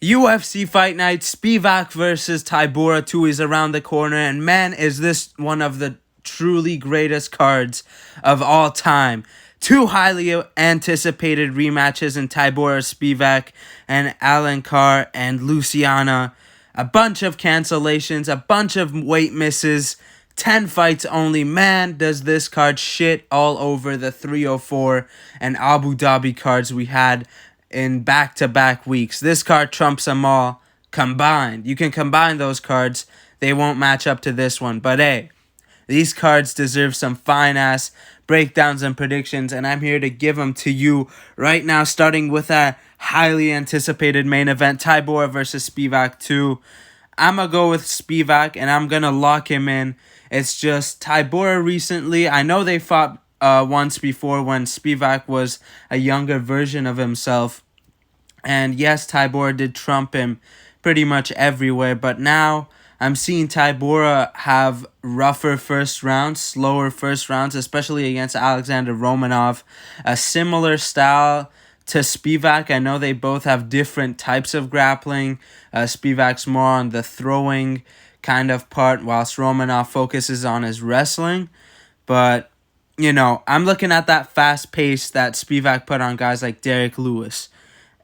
UFC Fight Night, Spivac versus Tybura 2 is around the corner, and man, is this one of the truly greatest cards of all time. Two highly anticipated rematches in Tybura Spivac and Alan Carr and Luciana. A bunch of cancellations, a bunch of weight misses, 10 fights only. Man, does this card shit all over the 304 and Abu Dhabi cards we had in back-to-back weeks. This card trumps them all combined. You can combine those cards. They won't match up to this one. But hey, these cards deserve some fine-ass breakdowns and predictions, and I'm here to give them to you right now, starting with a highly anticipated main event, Tybura versus Spivac 2. I'm going to go with Spivac, and I'm going to lock him in. It's just Tybura recently, I know they fought once before when Spivac was a younger version of himself. And yes, Tybura did trump him pretty much everywhere. But now I'm seeing Tybura have rougher first rounds, slower first rounds, especially against Alexander Romanov. A similar style to Spivac. I know they both have different types of grappling. Spivac's more on the throwing kind of part, whilst Romanov focuses on his wrestling. But you know, I'm looking at that fast pace that Spivac put on guys like Derek Lewis.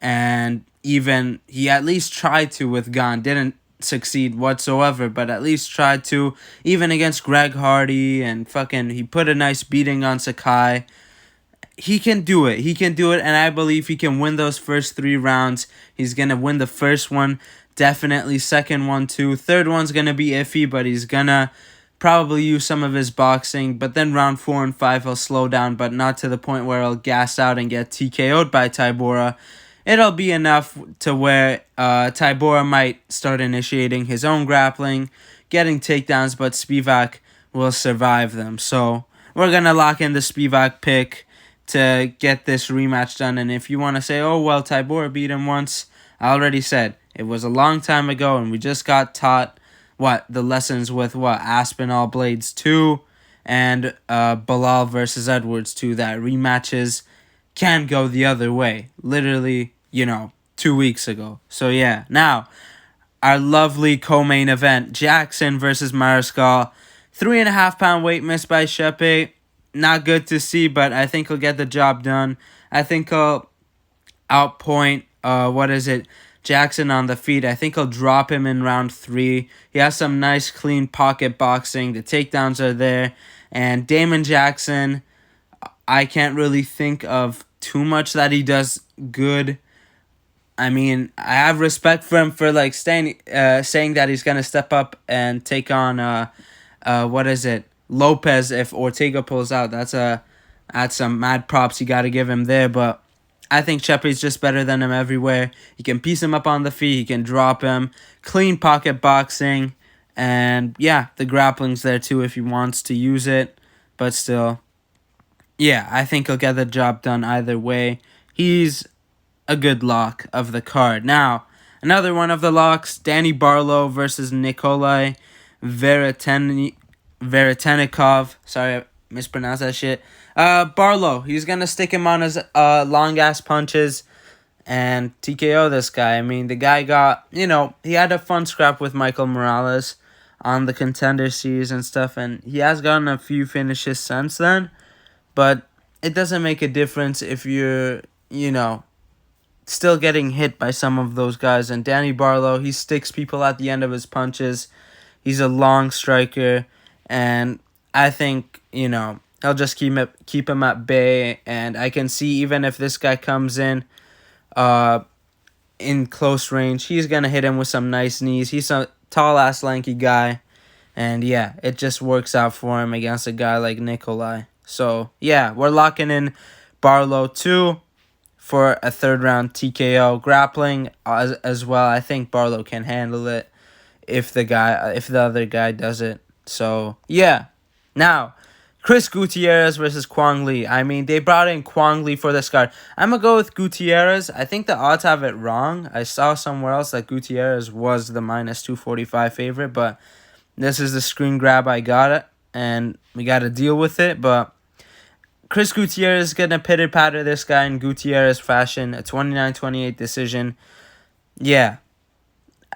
And even he at least tried to with Gane. Didn't succeed whatsoever, but at least tried to. Even against Greg Hardy and he put a nice beating on Sakai. He can do it. He can do it, and I believe he can win those first 3 rounds. He's going to win the first one, definitely. Second one, too. Third one's going to be iffy, but he's going to probably use some of his boxing, but then round 4 and 5 he'll slow down, but not to the point where he'll gas out and get TKO'd by Tybura. It'll be enough to where Tybura might start initiating his own grappling, getting takedowns, but Spivac will survive them. So we're going to lock in the Spivac pick to get this rematch done. And if you want to say, oh, well, Tybura beat him once, I already said it was a long time ago, and we just got taught the lessons with Aspinall Blades 2 and Bilal versus Edwards 2, that rematches can go the other way. Literally, 2 weeks ago. So yeah, now our lovely co-main event, Jackson versus Mariscal. 3.5 pound weight miss by Shepe. Not good to see, but I think he'll get the job done. I think he'll outpoint, Jackson on the feet. I think he'll drop him in round 3. He has some nice clean pocket boxing. The takedowns are there. And Damon Jackson, I can't really think of too much that he does good. I mean, I have respect for him for saying that he's going to step up and take on Lopez if Ortega pulls out. That's some mad props you got to give him there, but I think Shepe's just better than him everywhere. He can piece him up on the feet. He can drop him. Clean pocket boxing. And, yeah, the grappling's there, too, if he wants to use it. But still, yeah, I think he'll get the job done either way. He's a good lock of the card. Now, another one of the locks, Danny Barlow versus Nikolai Veretennikov. Sorry, I mispronounced that shit. Barlow, he's going to stick him on his long-ass punches and TKO this guy. I mean, the guy got, he had a fun scrap with Michael Morales on the Contender Series and stuff, and he has gotten a few finishes since then, but it doesn't make a difference if you're, still getting hit by some of those guys. And Danny Barlow, he sticks people at the end of his punches. He's a long striker, and I think, he'll just keep him at bay, and I can see even if this guy comes in close range, he's going to hit him with some nice knees. He's a tall-ass, lanky guy, and yeah, it just works out for him against a guy like Nikolai. So, yeah, we're locking in Barlow 2 for a 3rd-round TKO. Grappling as well, I think Barlow can handle it if the other guy does it. So, yeah. Now, Chris Gutierrez versus Kwang Lee. I mean, they brought in Kwang Lee for this card. I'm going to go with Gutierrez. I think the odds have it wrong. I saw somewhere else that Gutierrez was the minus 245 favorite, but this is the screen grab I got it, and we got to deal with it. But Chris Gutierrez is going to pitter-patter this guy in Gutierrez fashion. A 29-28 decision. Yeah,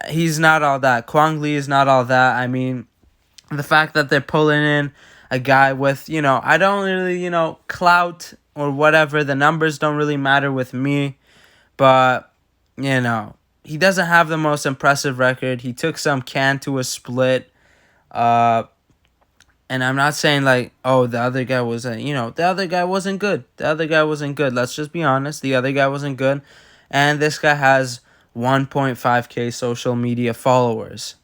he's not all that. Kwang Lee is not all that. I mean, the fact that they're pulling in a guy with, I don't really, clout or whatever. The numbers don't really matter with me. But, he doesn't have the most impressive record. He took some can to a split. And I'm not saying like, oh, the other guy was, the other guy wasn't good. The other guy wasn't good. Let's just be honest. The other guy wasn't good. And this guy has 1.5K social media followers.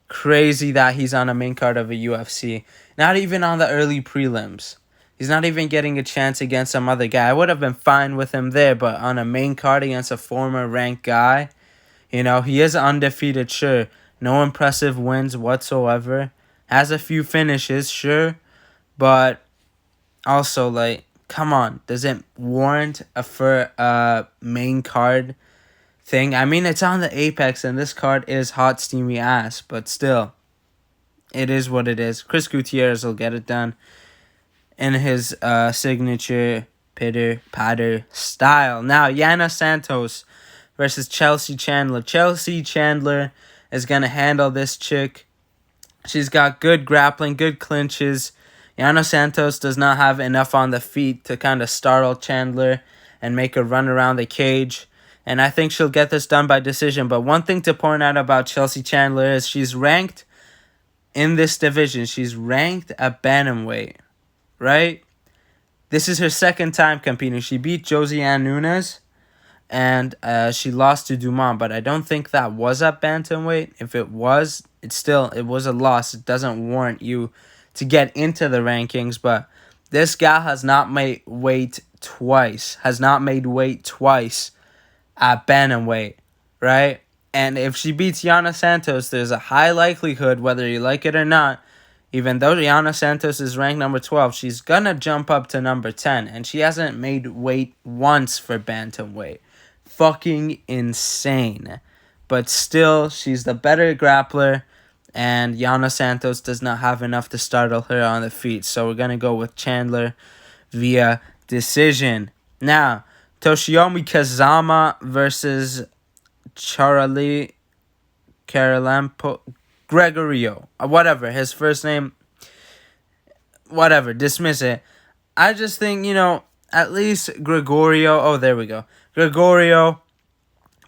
Crazy that he's on a main card of a UFC. Not even on the early prelims. He's not even getting a chance against some other guy. I would have been fine with him there, but on a main card against a former ranked guy, he is undefeated, sure. No impressive wins whatsoever. Has a few finishes, sure. But also, like, come on. Does it warrant a main card thing? I mean, it's on the Apex, and this card is hot, steamy ass. But still, it is what it is. Chris Gutierrez will get it done in his signature pitter-patter style. Now, Yana Santos versus Chelsea Chandler. Chelsea Chandler is going to handle this chick. She's got good grappling, good clinches. Yana Santos does not have enough on the feet to kind of startle Chandler and make her run around the cage. And I think she'll get this done by decision. But one thing to point out about Chelsea Chandler is she's ranked in this division. She's ranked at bantamweight, right? This is her second time competing. She beat Josiane Nunes, and she lost to Dumont. But I don't think that was at bantamweight. If it was, it was a loss. It doesn't warrant you to get into the rankings. But this gal has not made weight twice. At bantamweight, right? And if she beats Yana Santos, there's a high likelihood, whether you like it or not, even though Yana Santos is ranked number 12, she's gonna jump up to number 10, and she hasn't made weight once for bantamweight. Fucking insane. But still, she's the better grappler, and Yana Santos does not have enough to startle her on the feet. So we're gonna go with Chandler via decision. Now, Toshiomi Kazama versus Charlie Karalampo Gregorio. Whatever, his first name. Whatever, dismiss it. I just think, at least Gregorio. Oh, there we go. Gregorio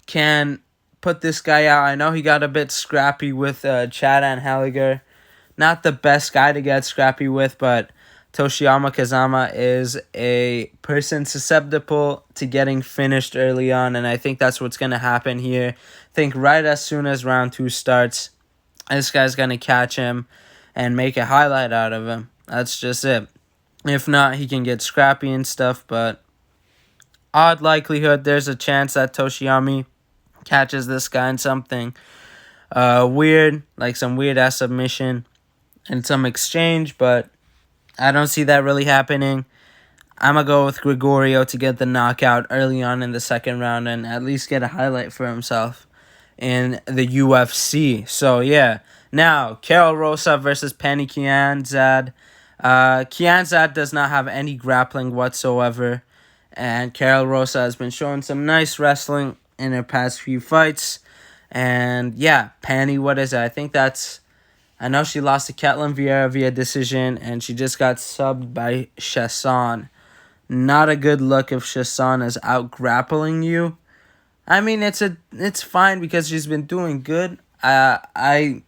can put this guy out. I know he got a bit scrappy with Chad Anheliger. Not the best guy to get scrappy with, but Toshiyama Kazama is a person susceptible to getting finished early on, and I think that's what's going to happen here. I think right as soon as round 2 starts, this guy's going to catch him and make a highlight out of him. That's just it. If not, he can get scrappy and stuff, but odd likelihood there's a chance that Toshiyami catches this guy in something weird, like some weird-ass submission and some exchange, but I don't see that really happening. I'm going to go with Gregorio to get the knockout early on in the second round and at least get a highlight for himself in the UFC. So, yeah. Now, Carol Rosa versus Penny Kianzad. Kianzad does not have any grappling whatsoever, and Carol Rosa has been showing some nice wrestling in her past few fights. And, yeah, Penny, what is it? I think that's... I know she lost to Ketlin Vieira via decision, and she just got subbed by Chasson. Not a good look if Chasson is out grappling you. I mean, it's fine because she's been doing good. If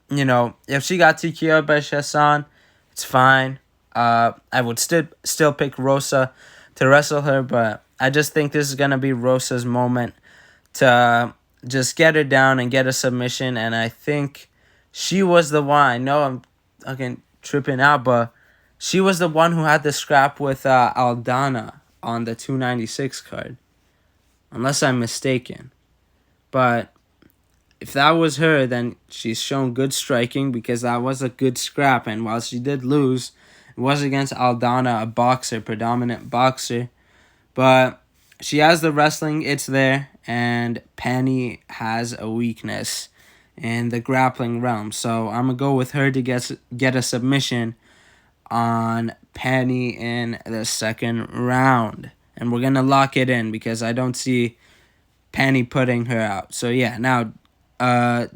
she got TKO'd by Chasson, it's fine. I would still pick Rosa to wrestle her, but I just think this is gonna be Rosa's moment to just get her down and get a submission, and I think she was the one. I know I'm again tripping out, but she was the one who had the scrap with Aldana on the 296 card, unless I'm mistaken. But if that was her, then she's shown good striking because that was a good scrap. And while she did lose, it was against Aldana, a boxer, predominant boxer. But she has the wrestling, it's there, and Penny has a weakness in the grappling realm. So I'm going to go with her to get a submission on Penny in the second round. And we're going to lock it in because I don't see Penny putting her out. So yeah, now uh,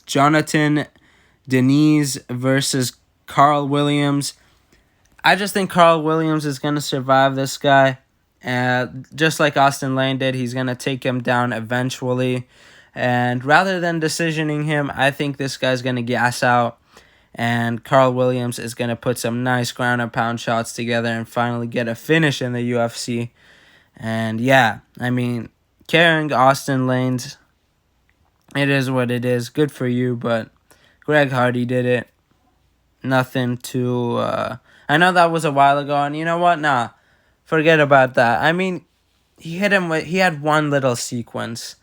Jonathan Denise versus Carl Williams. I just think Carl Williams is going to survive this guy. Just like Austin Lane did, he's going to take him down eventually. And rather than decisioning him, I think this guy's going to gas out. And Carl Williams is going to put some nice ground and pound shots together and finally get a finish in the UFC. And yeah, I mean, carrying Austin Lane's, it is what it is. Good for you, but Greg Hardy did it. Nothing to... I know that was a while ago, and you know what? Nah, forget about that. I mean, he had one little sequence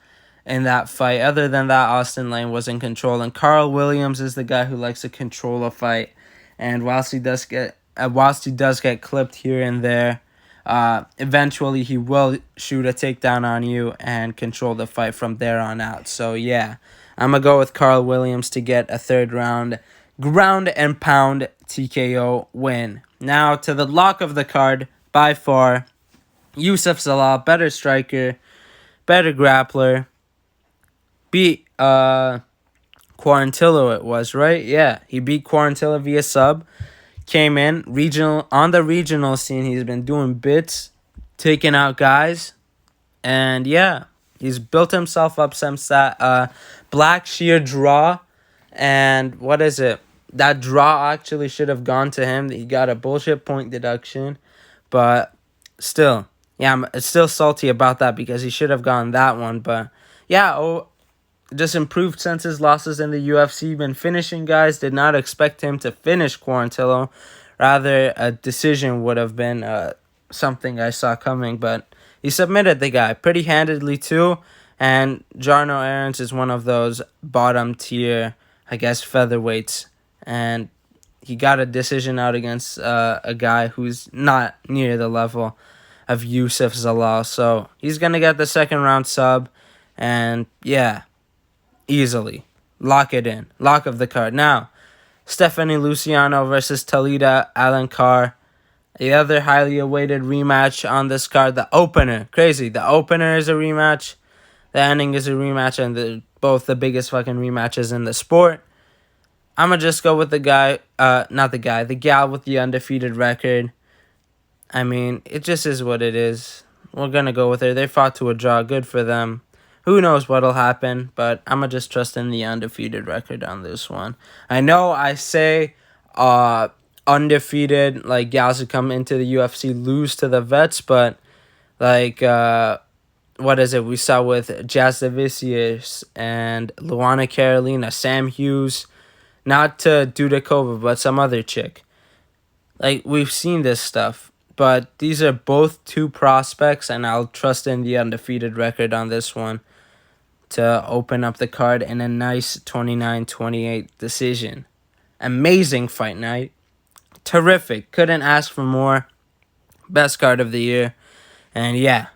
in that fight. Other than that, Austin Lane was in control, and Carl Williams is the guy who likes to control a fight. And whilst he does get clipped here and there, eventually he will shoot a takedown on you and control the fight from there on out. So yeah, I'm gonna go with Carl Williams to get a third round ground and pound TKO win. Now to the lock of the card, by far, Yusuf Zalal, better striker, better grappler, beat Quarantillo it was, right? Yeah, he beat Quarantillo via sub, came in, on the regional scene, he's been doing bits, taking out guys, and yeah, he's built himself up since that Black Shear draw, and what is it? That draw actually should have gone to him. He got a bullshit point deduction. But still, yeah, I'm still salty about that because he should have gotten that one. But yeah, just improved since his losses in the UFC. Been finishing guys. Did not expect him to finish Quarantillo. Rather, a decision would have been something I saw coming. But he submitted the guy pretty handedly too. And Jarno Aarons is one of those bottom tier, I guess, featherweights. And he got a decision out against a guy who's not near the level of Yusuf Zalal. So he's going to get the second round sub. And yeah, easily. Lock it in. Lock of the card. Now, Stephanie Luciano versus Talita Alencar. The other highly awaited rematch on this card. The opener. Crazy. The opener is a rematch. The ending is a rematch. And both the biggest fucking rematches in the sport. I'm going to just go with the gal with the undefeated record. I mean, it just is what it is. We're going to go with her. They fought to a draw. Good for them. Who knows what'll happen, but I'm going to just trust in the undefeated record on this one. I know I say undefeated, like, gals who come into the UFC lose to the vets, but, like, what is it? We saw with Jazz Davicius and Luana Carolina, Sam Hughes, not to Dudakova, but some other chick. Like, we've seen this stuff. But these are both two prospects, and I'll trust in the undefeated record on this one to open up the card in a nice 29-28 decision. Amazing fight night. Terrific. Couldn't ask for more. Best card of the year. And yeah,